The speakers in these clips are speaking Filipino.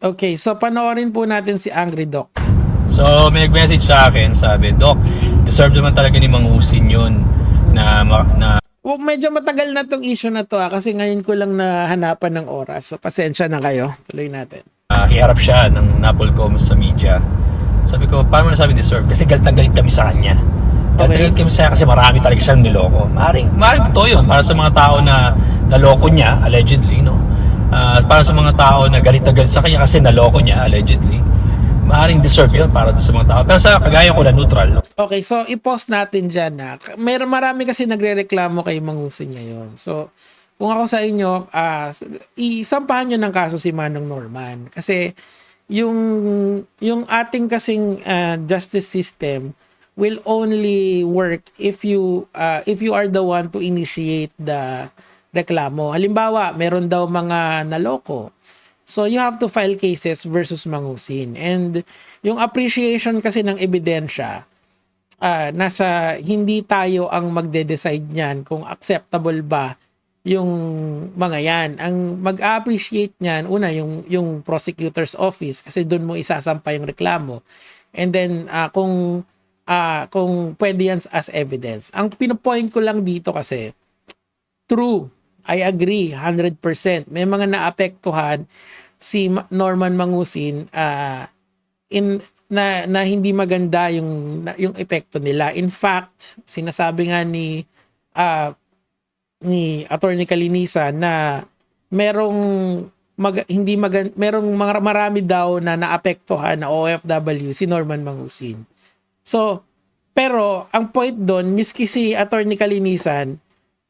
Okay, so panoorin po natin si Angry Doc. So, may nag-message sa akin, sabi, Doc, deserve naman talaga ni Mang Usin yun na Medyo matagal na tong issue na to kasi ngayon ko lang nahanapan ng oras. So pasensya na kayo. Tuloy natin. hiharap siya ng Napolcom sa media. Sabi ko, paano mo nasabi deserve? Kasi galit na galit kami sa kanya. Galit na galit kami sa kanya kasi marami talaga siyang niloko. Maring totoo yun para sa mga tao na naloko niya, allegedly, no? Para sa mga tao na galit sa kanya kasi naloko niya, allegedly. Maaaring deserve yun para sa mga tao. Pero sa kagaya ko na neutral, no? Okay, so i-pause natin dyan na. Marami kasi nagre-reklamo kay Mang Usin ngayon. So, kung ako sa inyo, isampahan nyo ng kaso si Manong Norman. Kasi yung, yung ating kasing justice system will only work if you are the one to initiate the reklamo. Halimbawa, meron daw mga naloko. So you have to file cases versus Mang Usin. And yung appreciation kasi ng ebidensya, nasa hindi tayo ang magde-decide niyan kung acceptable ba yung mga yan. Ang mag-appreciate niyan, una yung prosecutor's office kasi doon mo isasampa yung reklamo. And then kung pwede yan as evidence. Ang pinopoint ko lang dito kasi, true, I agree 100%. May mga naapektuhan si Norman Mang Usin na hindi maganda yung epekto nila. In fact, sinasabi nga ni Attorney Calinisan na merong marami daw na naapektuhan na OFW si Norman Mang Usin. So, pero ang point doon, miski si Attorney Calinisan,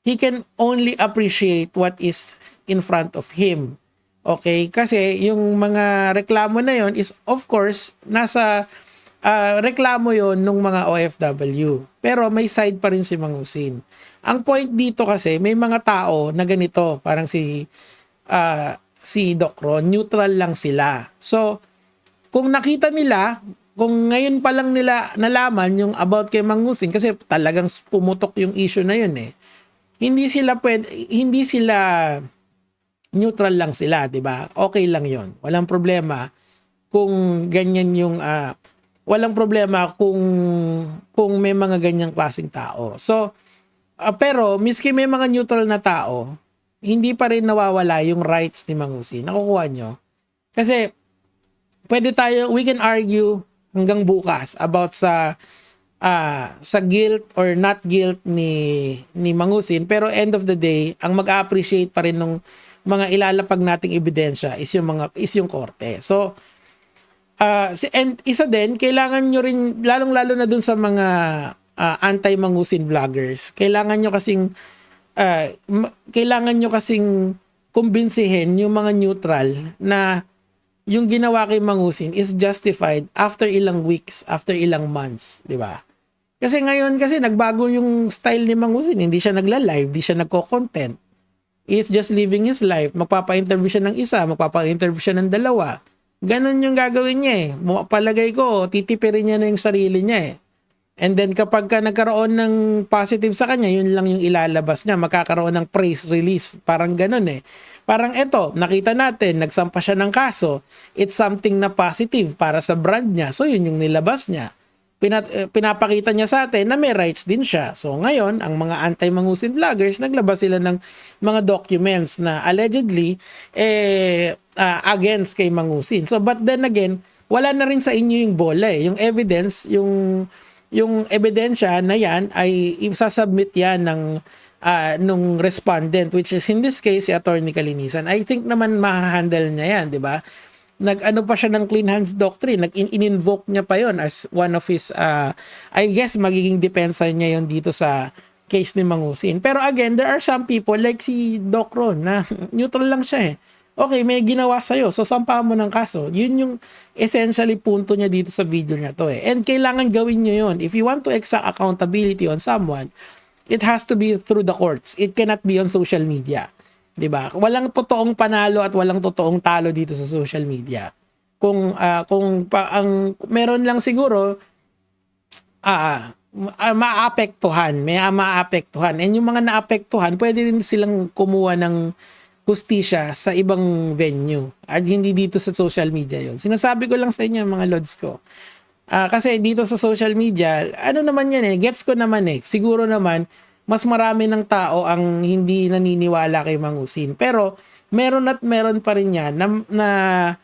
he can only appreciate what is in front of him. Okay? Kasi yung mga reklamo na yon is of course nasa reklamo yon ng mga OFW. Pero may side pa rin si Mang Usin. Ang point dito kasi may mga tao na ganito, parang si Doc Ron, neutral lang sila. So kung nakita nila, kung ngayon pa lang nila nalaman yung about kay Mang Usin kasi talagang pumutok yung issue na yun eh. Hindi sila neutral lang sila, 'di ba? Okay lang 'yon. Walang problema kung ganyan yung walang problema kung may mga ganyang klaseng tao. So, pero miski may mga neutral na tao, hindi pa rin nawawala yung rights ni Mang Usin. Nakukuha nyo? Kasi we can argue hanggang bukas about sa guilt or not guilt ni Mang Usin, pero end of the day, ang mag-appreciate pa rin ng mga ilalapag nating ebidensya is yung korte. So and isa din, kailangan nyo rin lalong-lalo na dun sa mga anti-Mang Usin vloggers. Kailangan nyo kasing kumbinsihin yung mga neutral na yung ginawa kay Mang Usin is justified after ilang weeks, after ilang months, di ba? Kasi ngayon nagbago yung style ni Mang Usin, hindi siya nagla-live, hindi siya nagko-content. He's just living his life. Magpapa-interview siya ng isa, magpapa-interview siya ng dalawa. Ganon yung gagawin niya eh. Palagay ko, titipirin niya na yung sarili niya eh. And then kapag nagkaroon ng positive sa kanya, yun lang yung ilalabas niya. Magkakaroon ng press release. Parang ganon eh. Parang eto, nakita natin, nagsampa siya ng kaso. It's something na positive para sa brand niya. So yun yung nilabas niya. Pinapakita niya sa atin na may rights din siya. So ngayon, ang mga anti-Mang Usin vloggers, naglabas sila ng mga documents na allegedly against kay Mang Usin. So but then again, wala na rin sa inyo yung bola eh. Yung evidence, yung ebidensya na yan ay isasubmit yan nung respondent, which is in this case si Attorney Calinisan. I think naman ma-handle niya yan, di ba? Nag-ano pa siya ng clean hands doctrine, in-invoke niya pa yon as one of his I guess magiging depensa niya yon dito sa case ni Mang Usin. Pero again, there are some people like si Doc Ron na neutral lang siya eh. Okay, may ginawa sa'yo, so sampahan mo ng kaso. Yun yung essentially punto niya dito sa video niya to eh. And kailangan gawin niyo yon. If you want to exact accountability on someone, it has to be through the courts. It cannot be on social media. 'Di ba? Walang totoong panalo at walang totoong talo dito sa social media. Kung ang meron lang siguro maapektuhan, may maapektuhan. And yung mga naapektuhan, pwede rin silang kumuha hustisya sa ibang venue at hindi dito sa social media yon. Sinasabi ko lang sa inyo mga lods ko. Kasi dito sa social media, ano naman yan gets ko naman siguro naman, mas marami ng tao ang hindi naniniwala kay Mang Husin. Pero, meron at meron pa rin yan na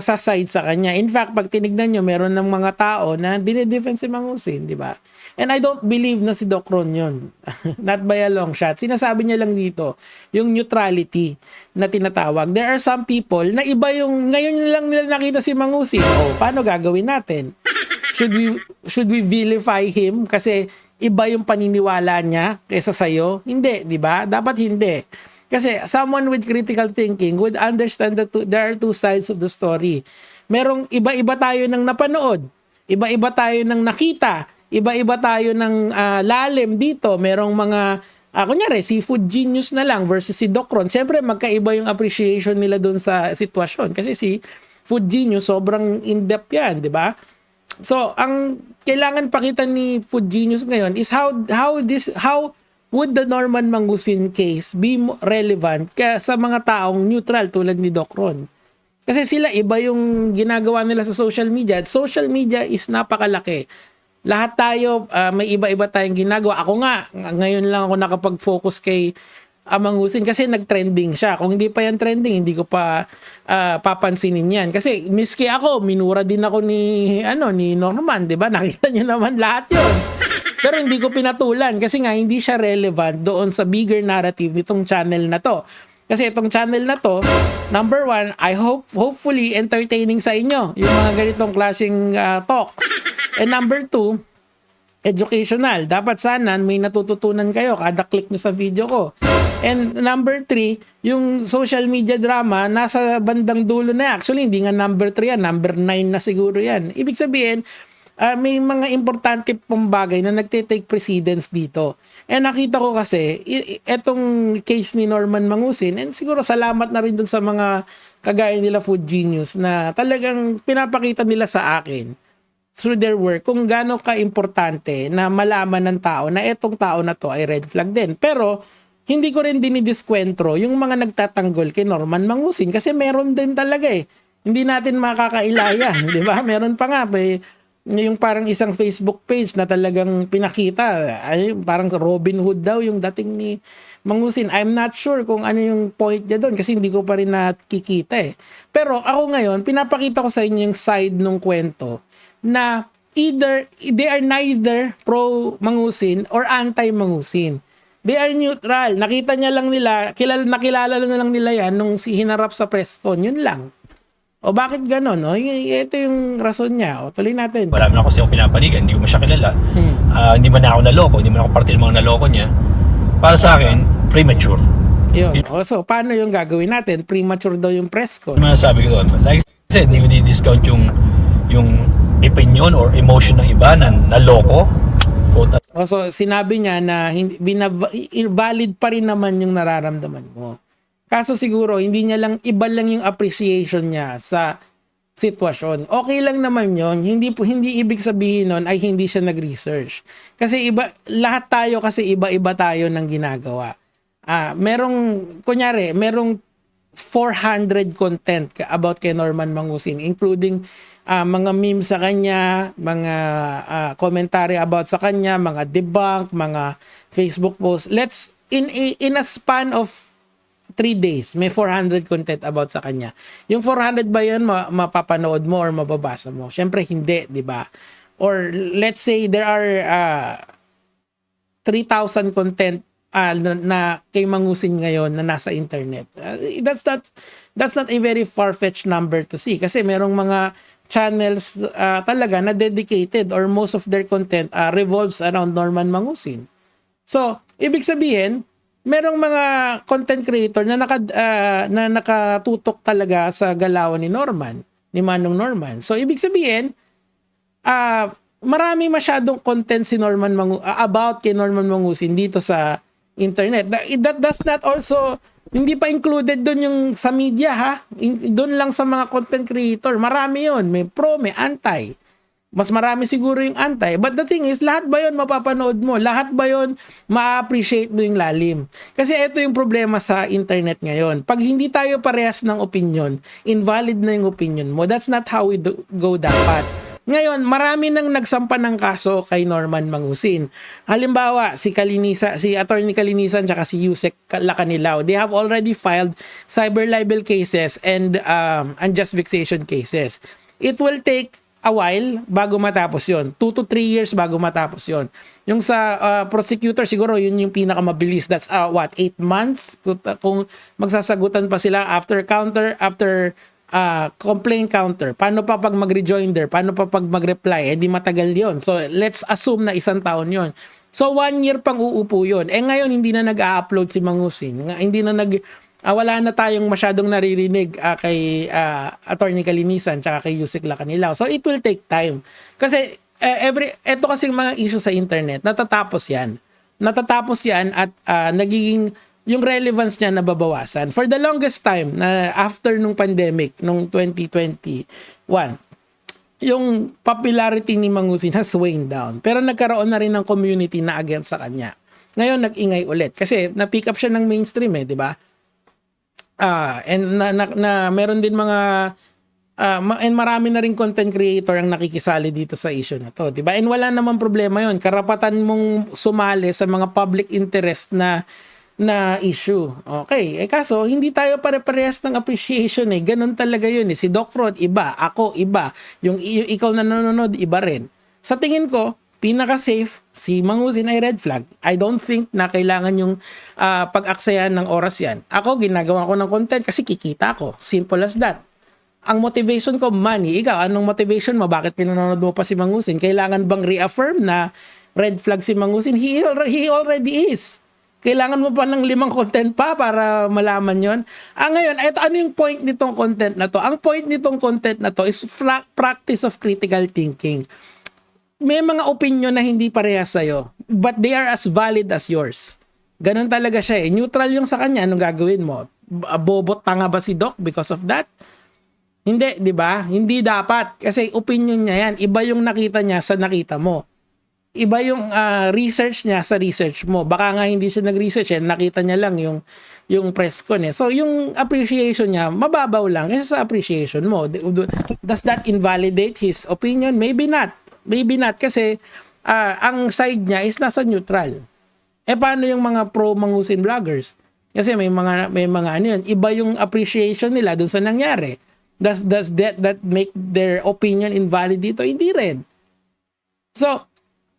sa side sa kanya. In fact, pag tinignan nyo, meron ng mga tao na dinidefend si Mang Husin, di ba? And I don't believe na si Doc Ron yun. Not by a long shot. Sinasabi niya lang dito, yung neutrality na tinatawag. There are some people na iba yung, ngayon lang nila nakita si Mang Husin. Paano gagawin natin? Should we vilify him? Kasi iba yung paniniwala niya kaysa sa'yo? Hindi, di ba? Dapat hindi. Kasi someone with critical thinking would understand that there are two sides of the story. Merong iba-iba tayo ng napanood. Iba-iba tayo ng nakita. Iba-iba tayo ng lalim dito. Merong mga, kunyari, si Food Genius na lang versus si Doc Ron. Siyempre, magkaiba yung appreciation nila dun sa sitwasyon. Kasi si Food Genius, sobrang in-depth yan, di ba? So, ang kailangan pakita ni Food Genius ngayon is how would the Norman Mang Husin case be relevant sa mga taong neutral tulad ni Doc Ron? Kasi sila iba yung ginagawa nila sa social media. At social media is napakalaki. Lahat tayo, may iba-iba tayong ginagawa. Ako nga, ngayon lang ako nakapag-focus kay Mang Husin kasi nag-trending siya. Kung hindi pa yan trending, hindi ko pa papansinin yan. Kasi miski ako, minura din ako ni Norman, di ba? Nakita niyo naman lahat yun. Pero hindi ko pinatulan kasi nga hindi siya relevant doon sa bigger narrative nitong channel na to. Kasi itong channel na to, number one, hopefully entertaining sa inyo yung mga ganitong klaseng talks. And number two, educational. Dapat sana may natututunan kayo kada click nyo sa video ko. And number three, yung social media drama nasa bandang dulo na. Actually, hindi nga number 3 yan. Number 9 na siguro yan. Ibig sabihin, may mga importante pong bagay na nagtitake precedence dito. And nakita ko kasi, etong case ni Norman Mang Husin, and siguro salamat na rin dun sa mga kagaya nila Food Genius na talagang pinapakita nila sa akin through their work kung gaano ka-importante na malaman ng tao na etong tao na to ay red flag din. Pero, hindi ko rin dinidiskwentro yung mga nagtatanggol kay Norman Mang Husin kasi meron din talaga Hindi natin makakailaya, di ba? Meron pa nga, yung parang isang Facebook page na talagang pinakita, ay parang Robin Hood daw yung dating ni Mang Husin. I'm not sure kung ano yung point niya doon kasi hindi ko pa rin nakikita Pero ako ngayon, pinapakita ko sa inyo yung side ng kwento na they are neither pro Mang Husin or anti Mang Husin. They are neutral. Nakita niya lang nila, nakilala na lang nila yan nung hinarap sa press con. Yun lang. O bakit ganon? Ito yung rason niya. O tuloy natin. Marami na kasi yung pinapanigan, hindi ko siya kilala. Hindi man ako naloko, hindi man ako parte ng mga naloko niya. Para sa akin, premature. Yun. So, paano yung gagawin natin? Premature daw yung press con. Masasabi ko doon. Like I said, hindi ko di-discount yung opinion or emotion ng iba na naloko. So, sinabi niya na valid pa rin naman yung nararamdaman mo. Kaso siguro, hindi niya lang, iba lang yung appreciation niya sa sitwasyon. Okay lang naman yon. Hindi ibig sabihin nun ay hindi siya nag-research. Kasi lahat tayo kasi iba-iba tayo ng ginagawa. Merong 400 content about kay Norman Mang Husin, including mga memes sa kanya, mga commentary about sa kanya, mga debunk, mga Facebook posts. In a span of 3 days, may 400 content about sa kanya. Yung 400 ba yun, mapapanood mo or mababasa mo? Syempre, hindi, di ba? Or let's say there are 3,000 content na kay Mang Husin ngayon na nasa internet. That's not a very far-fetched number to see kasi merong mga channels talaga na dedicated or most of their content revolves around Norman Mang Husin. So, ibig sabihin, merong mga content creator na nakatutok talaga sa galawan ni Norman, ni Manong Norman. So, ibig sabihin, marami masyadong content si Norman about kay Norman Mang Husin dito sa internet. That does not also, hindi pa included doon yung sa media doon lang sa mga content creator. Marami yon, may pro, may anti. Mas marami siguro yung anti. But the thing is, lahat ba yun mapapanood mo? Lahat ba yun ma-appreciate mo yung lalim? Kasi ito yung problema sa internet ngayon. Pag hindi tayo parehas ng opinion, invalid na yung opinion mo. That's not how we go dapat. Ngayon, marami nang nagsampa ng kaso kay Norman Mangusin. Halimbawa, si Attorney Kalinisan tsaka si Yusek Lacanilao, they have already filed cyber libel cases and unjust vexation cases. It will take a while bago matapos yon. 2 to 3 years bago matapos yon. Yung sa prosecutor, siguro yun yung pinakamabilis. That's 8 months? Kung magsasagutan pa sila after complaint counter. Paano pa pag mag-rejoinder? Paano pa pag mag-reply? Di matagal yon. So, let's assume na 1 taon yon. So, 1 year pang uupo yon. Ngayon, hindi na nag-upload si Mangusin. Hindi na wala na tayong masyadong naririnig kay Attorney Kalinisan tsaka kay Yusek Lacanilao. So, it will take time. Kasi, eto kasing mga issue sa internet, natatapos yan. At nagiging, yung relevance niya nababawasan. For the longest time, na after nung pandemic, nung 2021, yung popularity ni Mangusin has waned down. Pero nagkaroon na rin ng community na against sa kanya. Ngayon, nag-ingay ulit. Kasi, na-pick up siya ng mainstream di ba? And meron din mga and marami na rin content creator ang nakikisali dito sa issue na to, 'di ba? And wala namang problema 'yon. Karapatan mong sumali sa mga public interest na issue. Okay, kaso hindi tayo pare-parehas ng appreciation Ganun talaga 'yun Si Doc Rod iba, ako iba. Yung ikaw na nanonood iba rin. Sa tingin ko, pinaka-safe si Mangusin ay red flag. I don't think na kailangan yung pag-aksayan ng oras yan. Ako, ginagawa ko ng content kasi kikita ko. Simple as that. Ang motivation ko, money. Ikaw, anong motivation mo? Bakit pinanonood mo pa si Mangusin? Kailangan bang reaffirm na red flag si Mangusin? He already is. Kailangan mo pa ng 5 content pa para malaman yon. Ngayon, ano yung point nitong content na to? Ang point nitong content na to is practice of critical thinking. May mga opinion na hindi parehas sa'yo, but they are as valid as yours. Ganon talaga siya Neutral yung sa kanya, anong gagawin mo? Bobot tanga ba si Doc because of that? Hindi, di ba? Hindi dapat. Kasi opinion niya yan. Iba yung nakita niya sa nakita mo. Iba yung research niya sa research mo. Baka nga hindi siya nag-research nakita niya lang yung press con So, yung appreciation niya, mababaw lang kasi sa appreciation mo. Does that invalidate his opinion? Maybe not. Maybe not kasi ang side niya is nasa neutral. Paano yung mga pro-Mangusin vloggers? Kasi may mga ano yun, iba yung appreciation nila dun sa nangyari. Does that make their opinion invalid dito? Hindi rin. So,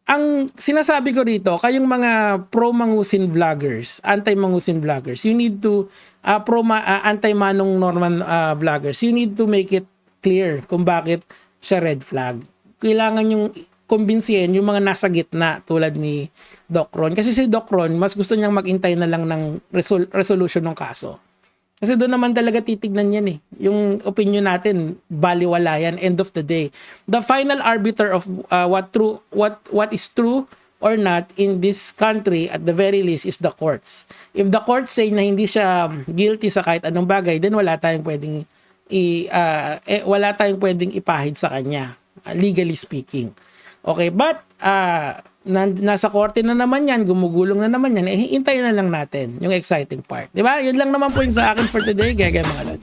ang sinasabi ko rito, kayong mga pro-Mangusin vloggers, anti-Mangusin vloggers, you need to anti-Manong Norman vloggers, you need to make it clear kung bakit siya red flag. Kailangan yung kumbinsihin yung mga nasa gitna tulad ni Doc Ron. Kasi si Doc Ron, mas gusto niyang magintay na lang ng resolution ng kaso. Kasi doon naman talaga titignan yan Yung opinion natin, baliwala yan, end of the day. The final arbiter of what is true or not in this country at the very least is the courts. If the courts say na hindi siya guilty sa kahit anong bagay, then wala tayong pwedeng ipahid sa kanya. Legally speaking. Okay, but nasa korte na naman yan, gumugulong na naman yan, hintayin na lang natin yung exciting part. Diba? Yun lang naman po yung sa akin for today, mga lods.